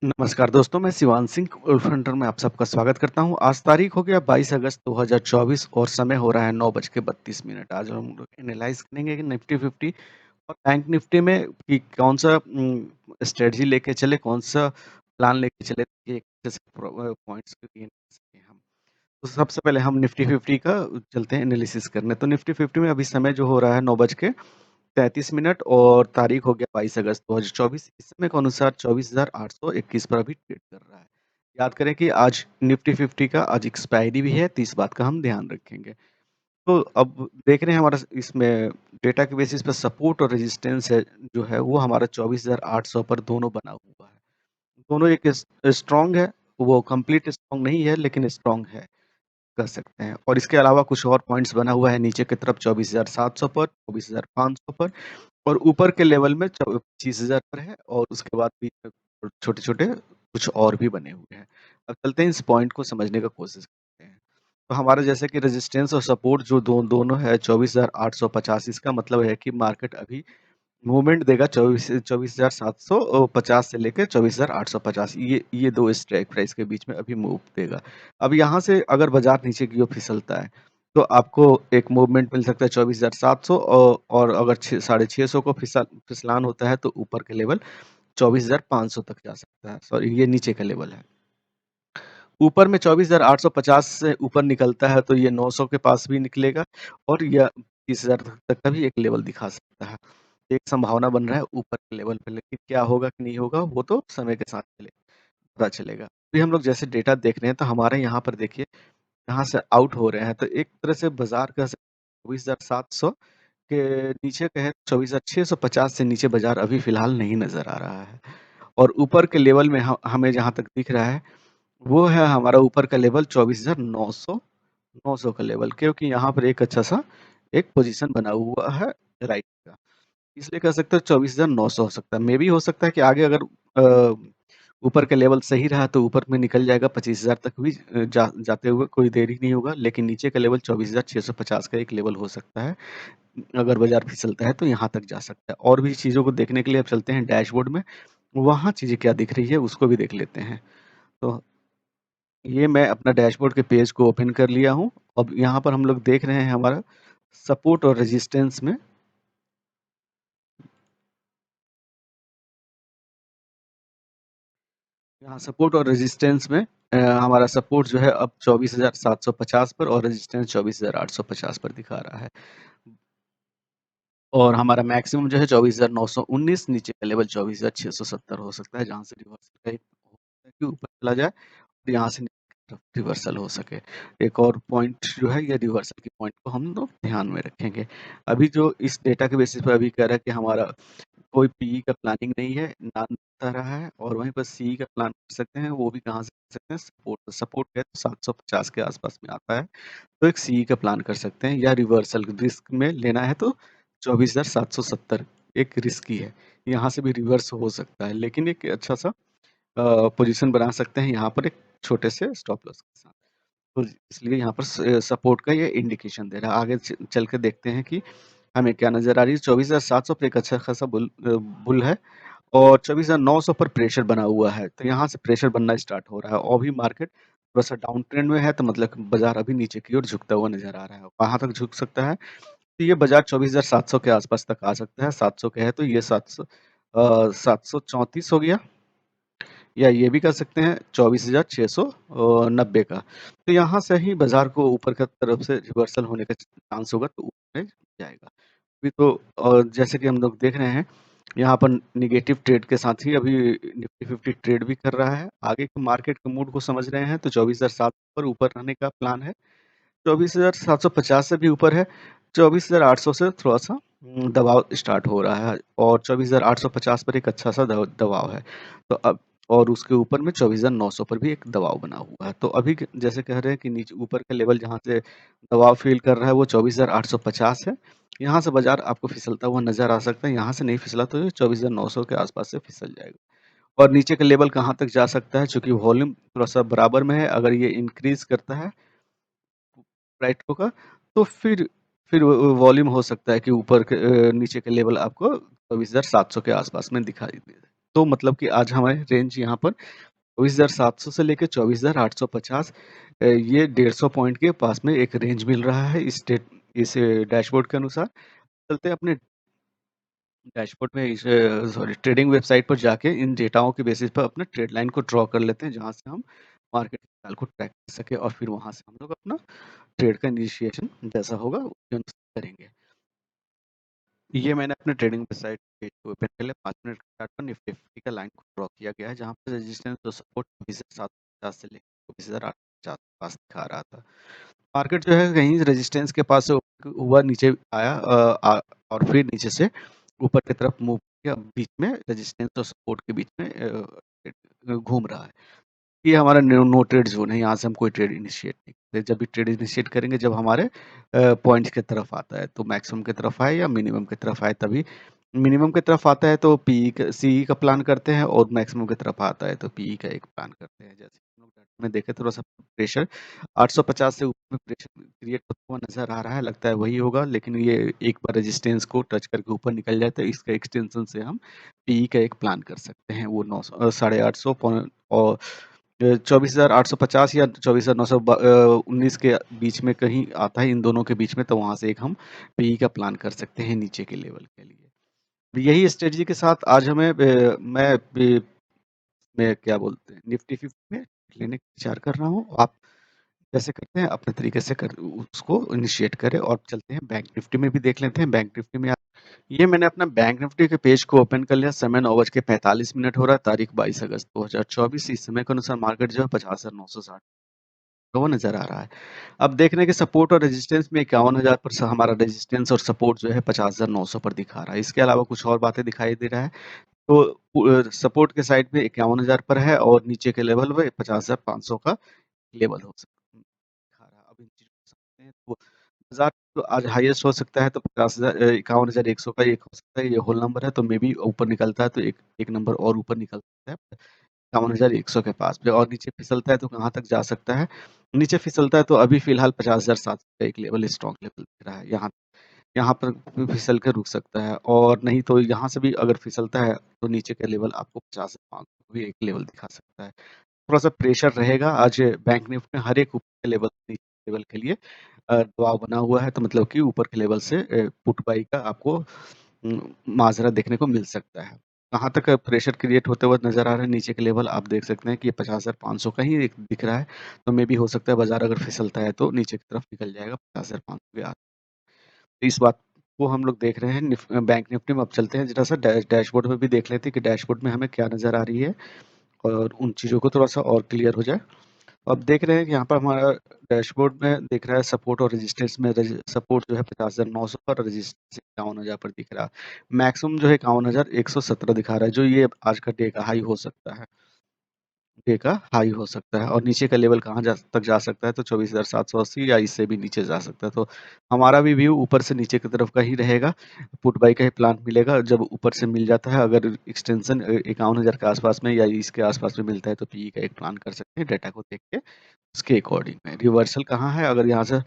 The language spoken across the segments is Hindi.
नमस्कार दोस्तों, मैं शिवान सिंह उल्फ हंटर में आप सबका स्वागत करता हूँ। आज तारीख हो गया 22 अगस्त 2024 और समय हो रहा है 9:32। आज हम लोग एनालाइज़ करेंगे कि निफ्टी 50 और बैंक निफ्टी में कि कौन-सा स्ट्रैटेजी लेके चले, कौन-सा प्लान लेके चले कि एक अच्छे से पॉइंट्स को गेन कर सकें हम। तो सबसे पहले हम निफ्टी 50 का चलते हैं एनालिसिस करने। तो निफ्टी 50 में अभी समय जो हो रहा है 9:33 और तारीख हो गया 22 अगस्त 2024। इस समय के अनुसार 24,821 पर अभी ट्रेड कर रहा है। याद करें कि आज निफ्टी 50 का आज एक्सपायरी भी है, तो इस बात का हम ध्यान रखेंगे। तो अब देख रहे हैं हमारा इसमें डेटा के बेसिस पे सपोर्ट और रेजिस्टेंस है जो है वो हमारा 24,800 पर दोनों बना हुआ है। दोनों एक स्ट्रॉन्ग है, वो कंप्लीट स्ट्रॉन्ग नहीं है लेकिन स्ट्रॉन्ग है, कह सकते हैं। और इसके अलावा कुछ और पॉइंट्स बना हुआ है नीचे की तरफ 24,700 पर, 24,500 पर और ऊपर के लेवल में 25,000 पर है और उसके बाद भी छोटे-छोटे कुछ और भी बने हुए हैं। अब चलते हैं इस पॉइंट को समझने का कोशिश करते हैं। तो हमारा जैसे कि रेजिस्टेंस और सपोर्ट जो दोनों है 24,850, इसका मतलब है कि मार्केट अभी मूवमेंट देगा 24,750 से लेके 24,850, ये 2 स्ट्राइक प्राइस के बीच में अभी मूव देगा। अब यहाँ से अगर बाज़ार नीचे की ओर फिसलता है, तो आपको एक मूवमेंट मिल सकता है 24,700 और अगर 650 को फिसलान होता है तो ऊपर के लेवल 24,500 तक जा सकता है। सॉरी, ये नीचे का लेवल है। ऊपर में 24,850 से ऊपर निकलता है तो ये 900 के पास भी निकलेगा और यह 30,000 तक का भी एक लेवल दिखा सकता है। एक संभावना बन रहा है ऊपर के लेवल पे, लेकिन क्या होगा कि नहीं होगा वो तो समय के साथ पता चलेगा। अभी हम लोग जैसे डेटा देख रहे हैं तो हमारे यहाँ पर देखिए, यहाँ से आउट हो रहे हैं तो एक तरह से बाज़ार का 24,700 के नीचे कहें 24,650 से नीचे बाज़ार अभी फ़िलहाल नहीं नज़र आ रहा है। और ऊपर के लेवल में हमें जहाँ तक दिख रहा है वो है हमारा ऊपर का लेवल 24,900 900 का लेवल, क्योंकि यहाँ पर एक अच्छा-सा एक पोज़ीशन बना हुआ है राइट का। इसलिए कह सकते हैं 24,900 हो सकता है। मेबी हो सकता है कि आगे अगर अ, ऊपर का लेवल सही रहा तो ऊपर में निकल जाएगा 25,000 तक भी जाते हुए कोई देरी नहीं होगा। लेकिन नीचे का लेवल 24,650 का एक लेवल हो सकता है। अगर बाज़ार फिसलता है तो यहाँ तक जा सकता है। और भी चीज़ों को देखने के लिए अब चलते हैं डैशबोर्ड में। वहाँ चीज़ें क्या दिख रही है उसको भी देख लेते हैं। तो ये मैं अपना डैशबोर्ड के पेज को ओपन कर लिया हूँ। अब यहाँ पर हम लोग देख रहे हैं हमारा सपोर्ट और रेजिस्टेंस में यहाँ सपोर्ट और रेजिस्टेंस में हमारा सपोर्ट जो है अब 24,750 पर और रेजिस्टेंस 24,850 पर दिखा रहा है। और हमारा मैक्सिमम जो है 24,919, नीचे का लेवल 24,670 हो सकता है, जहाँ से रिवर्सल का एक हो सकता है कि ऊपर चला जाए और यहाँ से नीचे की तरफ रिवर्सल हो सके। एक और पॉइंट जो है ये रिवर्सल की पॉइंट को हम लोग ध्यान में रखेंगे। अभी जो इस डेटा के बेसिस पे अभी कह रहा है कि हमारा कोई पीई का प्लानिंग नहीं है, ना बता रहा है और वहीं पर सीई का प्लान कर सकते हैं, वो भी कहाँ से कर सकते हैं, सपोर्ट सपोर्ट है तो 750 के आस-पास में आता है, तो एक सीई का प्लान कर सकते हैं या रिवर्सल रिस्क में लेना है तो 24,770 एक रिस्की है, यहाँ से भी रिवर्स हो सकता है, लेकिन एक अच्छा-सा पोज़ीशन बना सकते हैं यहाँ पर एक छोटे से स्टॉप लॉस के साथ। तो इसलिए यहाँ पर सपोर्ट का ये इंडिकेशन दे रहा है। आगे चल के देखते हैं कि हमें क्या नज़र आ रही है। 24,700 पे एक अच्छा खासा बुल है और 24,900 पर प्रेशर बना हुआ है, तो यहाँ से प्रेशर बनना स्टार्ट हो रहा है और भी मार्केट थोड़ा-सा डाउन ट्रेंड में है, तो मतलब बाज़ार अभी नीचे की ओर झुकता हुआ नज़र आ रहा है। कहाँ तक झुक सकता है? तो ये बाज़ार 24,700 के आस-पास तक आ सकता है। 700 के है तो ये 734 हो गया या ये भी कह सकते हैं 24,690 का। तो यहाँ से ही बाज़ार को ऊपर की तरफ से रिवर्सल होने का चांस होगा, तो ऊपर में जाएगा। अभी तो जैसे कि हम लोग देख रहे हैं, यहाँ पर नेगेटिव ट्रेड के साथ ही अभी निफ्टी 50 ट्रेड भी कर रहा है। आगे के मार्केट के मूड को समझ रहे हैं तो 24,700 पर ऊपर रहने का प्लान है। 24,750 से भी ऊपर है, 24,800 से थोड़ा-सा दबाव स्टार्ट हो रहा है और 24,850 पर एक अच्छा-सा दबाव है। तो अब और उसके ऊपर में 24,900 पर भी एक दबाव बना हुआ है। तो अभी क जैसे कह रहे हैं कि नीचे ऊपर का लेवल जहाँ से दबाव फ़ील कर रहा है वो 24,850 है। यहाँ से बाज़ार आपको फिसलता हुआ नज़र आ सकता है। यहाँ से नहीं फिसला तो ये 24,900 के आस-पास से फिसल जाएगा। और नीचे का लेवल कहाँ तक जा सकता है, चूँकि वॉल्यूम थोड़ा-सा बराबर में है, अगर ये इंक्रीज़ करता है राइट होगा, तो फिर वॉल्यूम हो सकता है कि ऊपर के नीचे के लेवल आपको 24,700 के आस-पास में दिखाई दे। तो मतलब कि आज हमारे रेंज यहाँ पर 24,700 से लेके 24,850 ये 150 पॉइंट के पास में एक रेंज मिल रहा है इस डैशबोर्ड के अनुसार। चलते हैं अपने डैशबोर्ड में इस सॉरी ट्रेडिंग वेबसाइट पर जाके इन डेटाओं के बेसिस पर अपना ट्रेड लाइन को ड्रॉ कर लेते हैं, जहाँ से हम मार्केट के चाल को ट्रैक कर सकें और फिर वहाँ से हम लोग अपना ट्रेड का इनिशिएशन जैसा होगा उसके अनुसार करेंगे। ये मैंने अपने ट्रेडिंग वेबसाइट पेज को ओपन कर लिया। 5 मिनट के चार्ट पर निफ्टी 50 का लाइन को ड्रॉ किया गया है, जहाँ पर रेजिस्टेंस और सपोर्ट 24,750 से लेकर 24,850 के पास दिखा रहा था। मार्केट जो है कहीं रेजिस्टेंस के पास से हुआ नीचे आया और फिर नीचे से ऊपर की तरफ मूव किया। बीच में रेजिस्टेंस और सपोर्ट के बीच में घूम रहा है। ये हमारा नो ट्रेड ज़ोन है, यहाँ से हम कोई ट्रेड इनिशिएट नहीं करते। जब भी ट्रेड इनिशिएट करेंगे जब हमारे पॉइंट्स की तरफ आता है, तो मैक्सिमम की तरफ आए या मिनिमम की तरफ आए तभी। मिनिमम की तरफ आता है तो सीई का प्लान करते हैं और मैक्सिमम की तरफ आता है तो पीई का एक प्लान करते हैं। जैसे हम लोग डाटा में देखें थोड़ा-सा प्रेशर 850 से ऊपर में प्रेशर क्रिएट होता हुआ नज़र आ रहा है, लगता है वही होगा, लेकिन ये एक बार रेजिस्टेंस को टच करके ऊपर निकल जाए तो इसका एक्सटेंशन से हम पीई का एक प्लान कर सकते हैं। वो 850 और 24,850 या 24,919 के बीच में कहीं आता है, इन दोनों के बीच में, तो वहाँ से एक हम पीई का प्लान कर सकते हैं नीचे के लेवल के लिए। यही स्ट्रेटजी के साथ आज हमें मैं क्या बोलते हैं निफ्टी 50 में लेने का विचार कर रहा हूँ। आप जैसे करते हैं अपने तरीके से कर उसको इनिशिएट करें और चलते हैं बैंक निफ्टी में भी देख लेते हैं। बैंक निफ्टी में ये मैंने अपना बैंक निफ्टी के पेज को ओपन कर लिया। समय 9:45 हो रहा है, तारीख 22 अगस्त 2024। इस समय के अनुसार मार्केट जो है 50,960 वो नजर आ रहा है। अब देख रहे हैं कि सपोर्ट और रेजिस्टेंस में 51,000 पर हमारा रेजिस्टेंस और सपोर्ट जो है 50,900 पर दिखा रहा है। इसके अलावा कुछ और बातें दिखाई दे रहा है। तो सपोर्ट के साइड में 51,000 पर है और नीचे के लेवल पे 50,500 का लेवल हो सकता है, दिखा रहा है। अब इन चीज़ों को समझते हैं तो बाज़ार तो आज हाईएस्ट हो सकता है तो 51,100 का एक हो सकता है, ये होल नंबर है, तो मे बी ऊपर निकलता है तो एक एक नंबर और ऊपर निकल सकता है 51,100 के पास में, और नीचे फिसलता है तो कहाँ तक जा सकता है? नीचे फिसलता है तो अभी फ़िलहाल 50,700 का एक लेवल स्ट्रॉन्ग लेवल दिख रहा है। यहाँ यहाँ पर फिसल के रुक सकता है, और नहीं तो यहाँ से भी अगर फिसलता है तो नीचे का लेवल आपको 50,500 भी एक लेवल दिखा सकता है। थोड़ा-सा प्रेशर रहेगा आज बैंक निफ्टी में, हर एक ऊपर के लेवल नीचे लेवल के लिए दबाव बना हुआ है, तो मतलब कि ऊपर के लेवल से पुट बाई का आपको माजरा देखने को मिल सकता है। कहाँ तक प्रेशर क्रिएट होते हुए नज़र आ रहा है, नीचे के लेवल आप देख सकते हैं कि ये 50,500 का ही एक दिख रहा है, तो मे बी हो सकता है बाज़ार अगर फिसलता है तो नीचे की तरफ निकल जाएगा 50,500 के तो इस बात को हम लोग देख रहे हैं बैंक निफ्टी में। अब चलते हैं ज़रा-सा डैशबोर्ड में भी देख लेते हैं कि डैशबोर्ड में हमें क्या नज़र आ रही है और उन चीज़ों को थोड़ा-सा और क्लियर हो जाए। अब देख रहे हैं कि यहाँ पर हमारा डैशबोर्ड में दिख रहा है सपोर्ट और रेजिस्टेंस में सपोर्ट जो है 50,900 पर और रेजिस्टेंस 51,000 पर दिख रहा है। मैक्सिमम जो है 51,117 दिखा रहा है, जो ये आज का डे का हाई हो सकता है। डे का हाई हो सकता है, और नीचे का लेवल कहाँ जा सकता है तो 24,780 या इससे भी नीचे जा सकता है। तो हमारा भी व्यू ऊपर से नीचे की तरफ का ही रहेगा। पुट बाई का ही प्लान मिलेगा, जब ऊपर से मिल जाता है, अगर एक्सटेंशन 51,000 के आसपास में या इसके आसपास में मिलता है तो पीई का एक प्लान कर सकते हैं डेटा को देख के, उसके अकॉर्डिंग में। रिवर्सल कहाँ है, अगर यहाँ से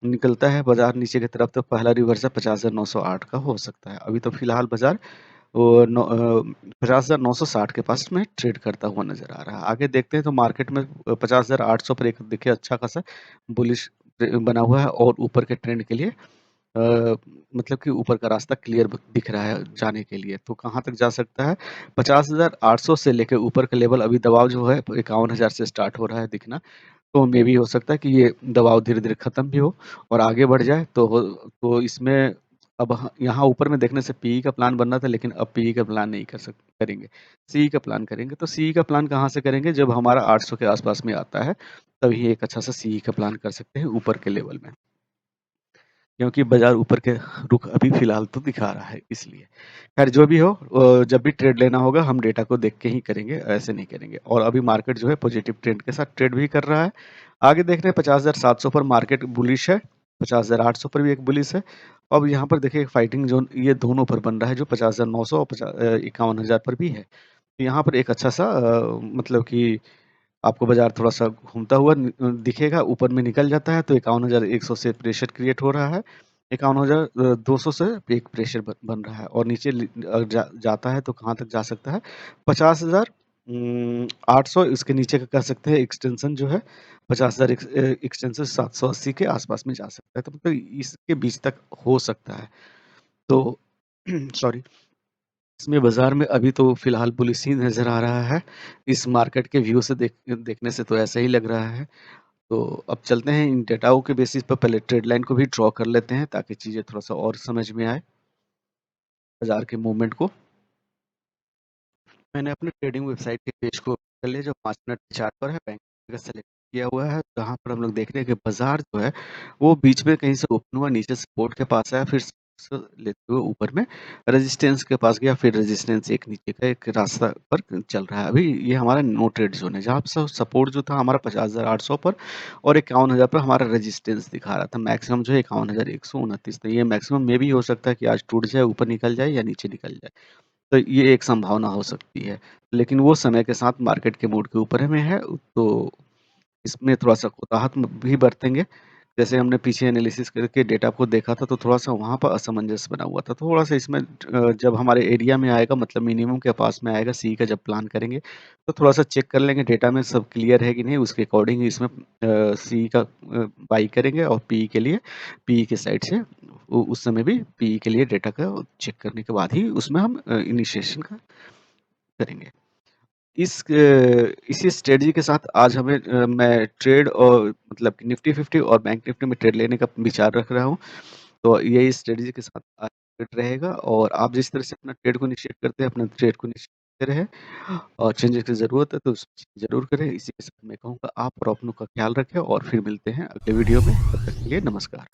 निकलता है बाजार नीचे की तरफ तो पहला रिवर्सल 50,908 का हो सकता है। अभी तो फिलहाल बाजार वो 50,960 के पास में ट्रेड करता हुआ नज़र आ रहा है। आगे देखते हैं तो मार्केट में 50,800 पर एक देखिए अच्छा खासा बुलिश बना हुआ है, और ऊपर के ट्रेंड के लिए मतलब कि ऊपर का रास्ता क्लियर दिख रहा है जाने के लिए। तो कहाँ तक जा सकता है? 50,800 से लेके ऊपर का लेवल अभी दबाव जो है 51,000 से स्टार्ट हो रहा है दिखना। तो मे बी हो सकता है कि ये दबाव धीरे-धीरे खत्म भी हो और आगे बढ़ जाए, तो इसमें अब यहाँ ऊपर में देखने से पीई का प्लान बनना था, लेकिन अब पीई का प्लान नहीं करेंगे। सीई का प्लान करेंगे। तो सीई का प्लान कहाँ से करेंगे? जब हमारा 800 के आस-पास में आता है, तभी एक अच्छा-सा सीई का प्लान कर सकते हैं ऊपर के लेवल में। क्योंकि बाज़ार ऊपर के रुख अभी फ़िलहाल तो दिखा रहा है इसलिए। ख़ैर जो भी हो जब भी ट्रेड लेना होगा हम डेटा को देख के ही करेंगे, ऐसे नहीं करेंगे। और अभी मार्केट जो है पॉजिटिव ट्रेंड के साथ ट्रेड भी कर रहा है। आगे देख रहे हैं 50,700 पर मार्केट बुलिश है, 50,800 पर भी एक बुलिश है। अब यहाँ पर देखिए फाइटिंग ज़ोन ये दोनों पर बन रहा है, जो 50,900 और 51,000 पर भी है। तो यहाँ पर एक अच्छा-सा मतलब कि आपको बाज़ार थोड़ा-सा घूमता हुआ दिखेगा, ऊपर में निकल जाता है तो 51,100 से प्रेशर क्रिएट हो रहा है। 51,200 से एक प्रेशर बन रहा है और नीचे जाता है तो कहाँ तक जा सकता है 50,800 इसके नीचे का कर सकते हैं एक्सटेंशन जो है 50,000 एक्सटेंशन 780 के आसपास में जा सकता है तो मतलब इसके बीच तक हो सकता है तो सॉरी इसमें बाजार में अभी तो फिलहाल बुलिश ही नजर आ रहा है इस मार्केट के व्यू से देखने से तो ऐसा ही लग रहा है तो अब चलते हैं इन डेटाओं के बेसिस पर पहले ट्रेड लाइन को भी ड्रॉ कर लेते हैं ताकि चीज़ें थोड़ा-सा और समझ में आए, बाज़ार के मूवमेंट को। मैंने अपने ट्रेडिंग वेबसाइट के पेज को कर लिया जो 5 मिनट चार्ट पर है, बैंक का सेलेक्ट किया हुआ है, जहाँ पर हम लोग देख रहे हैं कि बाज़ार जो है, वो बीच में कहीं से ओपन हुआ, नीचे सपोर्ट के पास आया, फिर लेते हुए ऊपर में रेजिस्टेंस के पास गया, फिर रेजिस्टेंस एक नीचे का एक रास्ता पर चल रहा है। अभी ये हमारा नो ट्रेड ज़ोन है, जहाँ पे सपोर्ट जो था हमारा 50,800 पर और 51,000 पर हमारा रेजिस्टेंस दिखा रहा था। मैक्सिमम जो है 51,129 था। ये मैक्सिमम में भी हो सकता है कि आज टूट जाए, ऊपर निकल जाए या नीचे निकल जाए। तो ये एक संभावना हो सकती है। लेकिन वो समय के साथ मार्केट के मूड के ऊपर में है, तो इसमें थोड़ा-सा कुताहत भी बरतेंगे। जैसे हमने पीछे एनालिसिस करके डेटा को देखा था, तो थोड़ा-सा वहाँ पर असमंजस बना हुआ था। थोड़ा-सा इसमें जब हमारे एरिया में आएगा मतलब मिनिमम के पास में आएगा, सी का जब प्लान करेंगे, तो थोड़ा-सा चेक कर लेंगे डेटा में सब क्लियर है कि नहीं, उसके अकॉर्डिंग इसमें सी का बाई करेंगे और पी के लिए पी के साइड से उस समय भी पी के लिए डेटा का चेक करने के बाद ही उसमें हम इनिशिएशन का करेंगे। इसी स्ट्रेटजी के साथ आज मैं ट्रेड और मतलब कि निफ्टी 50 और बैंक निफ्टी में ट्रेड लेने का विचार रख रहा हूँ। तो यही स्ट्रेटजी के साथ आज ट्रेड रहेगा और आप जिस तरह से अपना ट्रेड को इनिशिएट करते हैं, अपना ट्रेड को इनिशिएट करते रहें और चेंजेस की ज़रूरत है तो ज़रूर करें। इसी के साथ मैं कहूँगा आप और अपनों का ख्याल रखें और फिर मिलते हैं अगले वीडियो में। तब तक के लिए नमस्कार।